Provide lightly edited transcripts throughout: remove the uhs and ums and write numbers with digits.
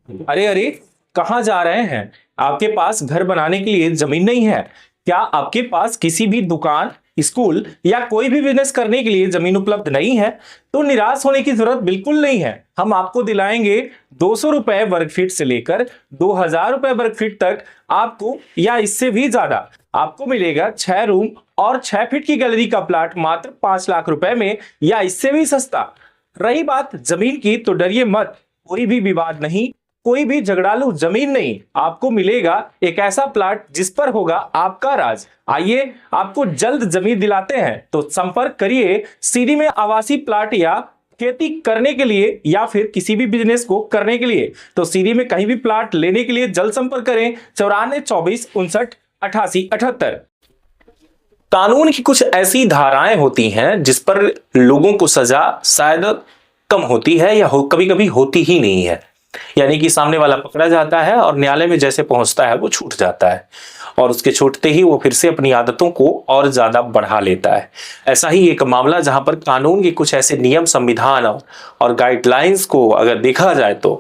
अरे अरे, कहाँ जा रहे हैं? आपके पास घर बनाने के लिए जमीन नहीं है? क्या आपके पास किसी भी दुकान, स्कूल या कोई भी बिजनेस करने के लिए जमीन उपलब्ध नहीं है? तो निराश होने की जरूरत बिल्कुल नहीं है। हम आपको दिलाएंगे 200 रुपए वर्ग फीट से लेकर 2000 रुपए वर्ग फीट तक आपको, या इससे भी ज्यादा आपको मिलेगा 6 रूम और 6 फीट की गैलरी का प्लाट मात्र 5 लाख रुपए में, या इससे भी सस्ता। रही बात जमीन की, तो डरिए मत, कोई भी विवाद नहीं, कोई भी झगड़ालू जमीन नहीं। आपको मिलेगा एक ऐसा प्लाट जिस पर होगा आपका राज। आइए आपको जल्द जमीन दिलाते हैं। तो संपर्क करिए सीधी में आवासीय प्लाट, या खेती करने के लिए या फिर किसी भी बिजनेस को करने के लिए। तो सीधी में कहीं भी प्लाट लेने के लिए जल्द संपर्क करें 94 24 59 88 78। कानून की कुछ ऐसी धाराएं होती हैं जिस पर लोगों को सजा शायद कम होती है, या कभी कभी होती ही नहीं है। यानी कि सामने वाला पकड़ा जाता है और न्यायालय में जैसे पहुंचता है वो छूट जाता है, और उसके छूटते ही वो फिर से अपनी आदतों को और ज्यादा बढ़ा लेता है। ऐसा ही एक मामला जहां पर कानून के कुछ ऐसे नियम, संविधान और गाइडलाइंस को अगर देखा जाए तो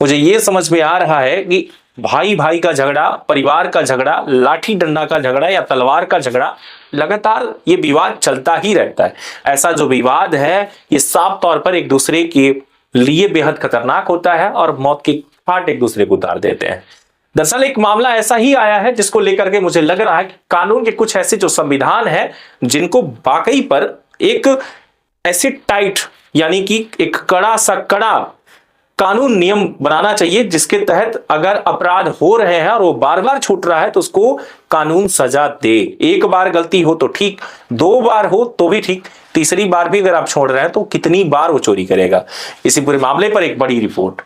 मुझे ये समझ में आ रहा है कि भाई भाई का झगड़ा, परिवार का झगड़ा, लाठी डंडा का झगड़ा या तलवार का झगड़ा, लगातार ये विवाद चलता ही रहता है। ऐसा जो विवाद है ये साफ तौर पर एक दूसरे के लिए बेहद खतरनाक होता है और मौत की फाट एक दूसरे को उतार देते हैं। दरअसल एक मामला ऐसा ही आया है जिसको लेकर के मुझे लग रहा है कि कानून के कुछ ऐसे जो संविधान है जिनको वाकई पर एक ऐसे टाइट, यानी कि एक कड़ा सा कड़ा कानून नियम बनाना चाहिए, जिसके तहत अगर अपराध हो रहे हैं और वो बार बार छूट रहा है तो उसको कानून सजा दे। एक बार गलती हो तो ठीक, 2 बार हो तो भी ठीक, तीसरी बार भी अगर आप छोड़ रहे हैं तो कितनी बार वो चोरी करेगा। इसी पूरे मामले पर एक बड़ी रिपोर्ट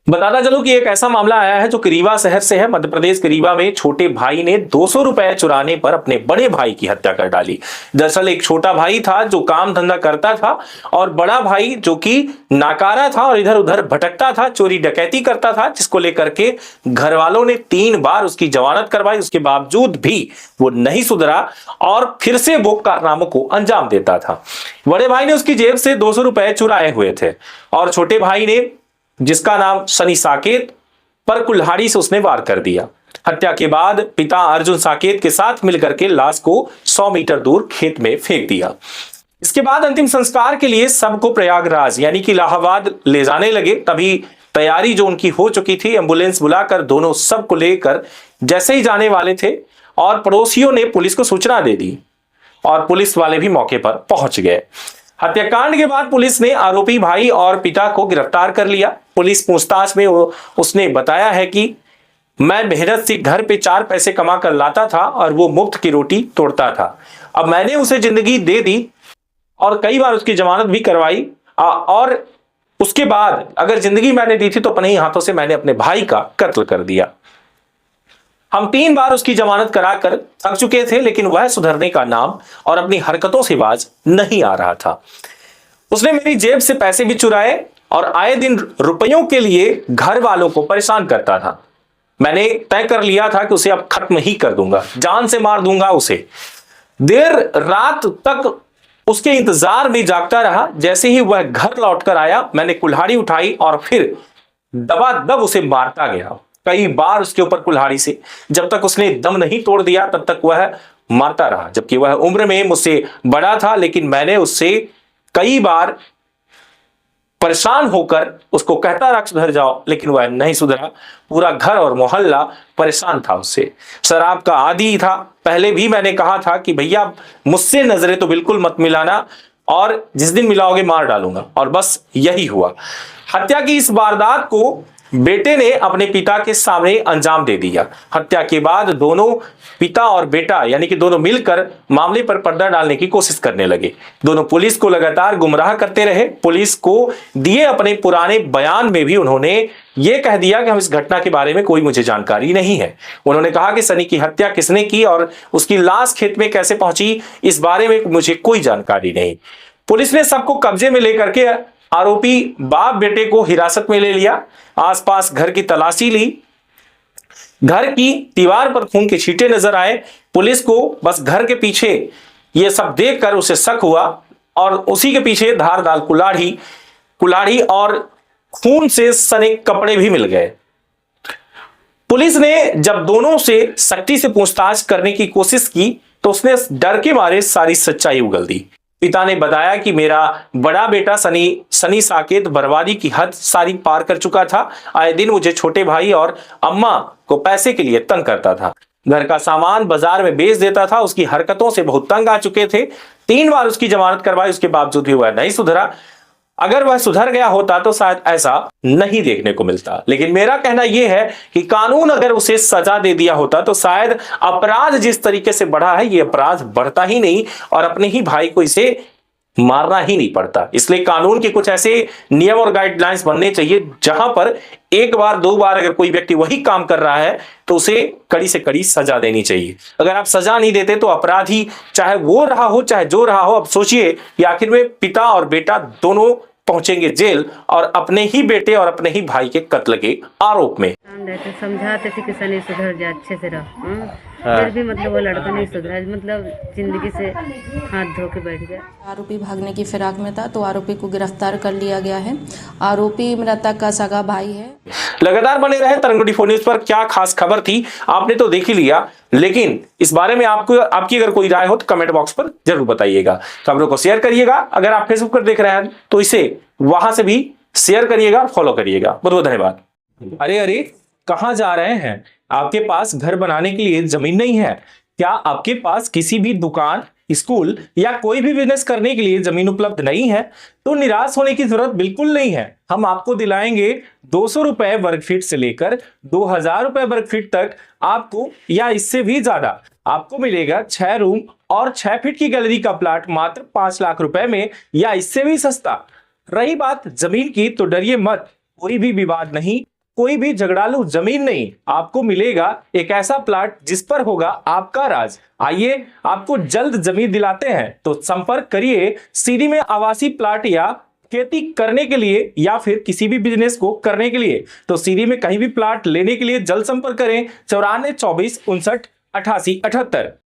बताता चलो कि एक ऐसा मामला आया है जो कि रीवा शहर से है। मध्य प्रदेश के रीवा में छोटे भाई ने 200 रुपए चुराने पर अपने बड़े भाई की हत्या कर डाली। दरअसल एक छोटा भाई था जो काम धंधा करता था, और बड़ा भाई जो कि नाकारा था और इधर उधर भटकता था, चोरी डकैती करता था, जिसको लेकर के घर वालों ने 3 बार उसकी जमानत करवाई। उसके बावजूद भी वो नहीं सुधरा और फिर से वो कारनामों को अंजाम देता था। बड़े भाई ने उसकी जेब से 200 रुपए चुराए हुए थे, और छोटे भाई ने, जिसका नाम सनी साकेत, पर कुल्हाड़ी से उसने वार कर दिया। हत्या के बाद पिता अर्जुन साकेत के साथ मिलकर के लाश को 100 मीटर दूर खेत में फेंक दिया। इसके बाद अंतिम संस्कार के लिए सबको प्रयागराज यानी कि इलाहाबाद ले जाने लगे। तभी तैयारी जो उनकी हो चुकी थी, एम्बुलेंस बुलाकर दोनों सबको लेकर जैसे ही जाने वाले थे, और पड़ोसियों ने पुलिस को सूचना दे दी और पुलिस वाले भी मौके पर पहुंच गए। हत्याकांड के बाद पुलिस ने आरोपी भाई और पिता को गिरफ्तार कर लिया। पुलिस पूछताछ में उसने बताया है कि मैं मेहनत से घर पे 4 पैसे कमा कर लाता था और वो मुफ्त की रोटी तोड़ता था। अब मैंने उसे जिंदगी दे दी और कई बार उसकी जमानत भी करवाई, और उसके बाद अगर जिंदगी मैंने दी थी तो अपने ही हाथों से मैंने अपने भाई का कत्ल कर दिया। हम 3 बार उसकी जमानत कराकर थक चुके थे, लेकिन वह सुधरने का नाम और अपनी हरकतों से बाज नहीं आ रहा था। उसने मेरी जेब से पैसे भी चुराए और आए दिन रुपयों के लिए घर वालों को परेशान करता था। मैंने तय कर लिया था कि उसे अब खत्म ही कर दूंगा, जान से मार दूंगा उसे। देर रात तक उसके इंतजार में जागता रहा। जैसे ही वह घर लौटकर आया, मैंने कुल्हाड़ी उठाई और फिर दबादब उसे मारता गया, कई बार उसके ऊपर कुल्हाड़ी से। जब तक उसने दम नहीं तोड़ दिया तब तक वह मारता रहा, जबकि वह उम्र में मुझसे बड़ा था। लेकिन मैंने उससे कई बार परेशान होकर उसको कहता रहा सुधर जाओ, लेकिन वह नहीं सुधरा। पूरा घर और मोहल्ला परेशान था उससे। शराब का आदी था। पहले भी मैंने कहा था कि भैया मुझसे नजरें तो बिल्कुल मत मिलाना, और जिस दिन मिलाओगे मार डालूंगा, और बस यही हुआ। हत्या की इस वारदात को बेटे ने अपने पिता के सामने अंजाम दे दिया। हत्या के बाद दोनों पिता और बेटा यानी कि दोनों मिलकर मामले पर पर्दा डालने की कोशिश करने लगे। दोनों पुलिस को लगातार गुमराह करते रहे। पुलिस को दिए अपने पुराने बयान में भी उन्होंने ये कह दिया कि हम इस घटना के बारे में कोई मुझे जानकारी नहीं है। उन्होंने कहा कि सनी की हत्या किसने की और उसकी लाश खेत में कैसे पहुंची, इस बारे में मुझे कोई जानकारी नहीं। पुलिस ने सबको कब्जे में लेकर के आरोपी बाप बेटे को हिरासत में ले लिया। आसपास घर की तलाशी ली। घर की दीवार पर खून के छींटे नजर आए। पुलिस को बस घर के पीछे ये सब देखकर उसे शक हुआ, और उसी के पीछे धारदार कुल्हाड़ी और खून से सने कपड़े भी मिल गए। पुलिस ने जब दोनों से सख्ती से पूछताछ करने की कोशिश की तो उसने डर के मारे सारी सच्चाई उगल दी। पिता ने बताया कि मेरा बड़ा बेटा सनी साकेत बर्बादी की हद सारी पार कर चुका था। आए दिन मुझे छोटे भाई और अम्मा को पैसे के लिए तंग करता था, घर का सामान बाजार में बेच देता था। उसकी हरकतों से बहुत तंग आ चुके थे। 3 बार उसकी जमानत करवाई, उसके बावजूद भी वह नहीं सुधरा। अगर वह सुधर गया होता तो शायद ऐसा नहीं देखने को मिलता। लेकिन मेरा कहना यह है कि कानून अगर उसे सजा दे दिया होता तो शायद अपराध जिस तरीके से बढ़ा है, यह अपराध बढ़ता ही नहीं और अपने ही भाई को इसे मारना ही नहीं पड़ता। इसलिए कानून के कुछ ऐसे नियम और गाइडलाइंस बनने चाहिए जहां पर 1 बार 2 बार अगर कोई व्यक्ति वही काम कर रहा है तो उसे कड़ी से कड़ी सजा देनी चाहिए। अगर आप सजा नहीं देते तो अपराधी चाहे वो रहा हो चाहे जो रहा हो, अब सोचिए कि आखिर में पिता और बेटा दोनों पहुंचेंगे जेल और अपने ही बेटे और अपने ही भाई के कत्ल के आरोप में। समझाते थे कि सनी सुधर जाए, अच्छे से रह, फिर भी मतलब वो लड़का नहीं सुधरा, मतलब जिंदगी से हाथ धो के बैठ गया। आरोपी भागने की फिराक में था तो आरोपी को गिरफ्तार कर लिया गया है। आरोपी मृतक का सगा भाई है। लगातार बने रहे तरंग 24 न्यूज पर। क्या खास खबर थी आपने तो देख ही लिया, लेकिन इस बारे में आपकी अगर कोई राय हो तो कमेंट बॉक्स पर जरूर बताइएगा। खबरों को शेयर करिएगा। अगर आप फेसबुक पर देख रहे हैं तो इसे वहां से भी शेयर करिएगा और फॉलो करिएगा। बहुत बहुत धन्यवाद। अरे कहां जा रहे हैं? आपके पास घर बनाने के लिए जमीन नहीं है क्या? आपके पास किसी भी दुकान, स्कूल या कोई भी बिजनेस करने के लिए जमीन उपलब्ध नहीं है तो निराश होने की जरूरत बिल्कुल नहीं है। हम आपको दिलाएंगे 200 रुपए वर्ग फीट से लेकर 2000 रुपए वर्ग फीट तक आपको, या इससे भी ज्यादा आपको मिलेगा 6 रूम और 6 फीट की गैलरी का प्लाट मात्र 5 लाख रुपए में, या इससे भी सस्ता। रही बात जमीन की तो डरिए मत, कोई भी विवाद नहीं, कोई भी झगड़ालू जमीन नहीं। आपको मिलेगा एक ऐसा प्लाट जिस पर होगा आपका राज। आइए आपको जल्द जमीन दिलाते हैं, तो संपर्क करिए। सीधी में आवासीय प्लाट या खेती करने के लिए या फिर किसी भी बिजनेस को करने के लिए, तो सीधी में कहीं भी प्लाट लेने के लिए जल्द संपर्क करें 94 24 59 88 78।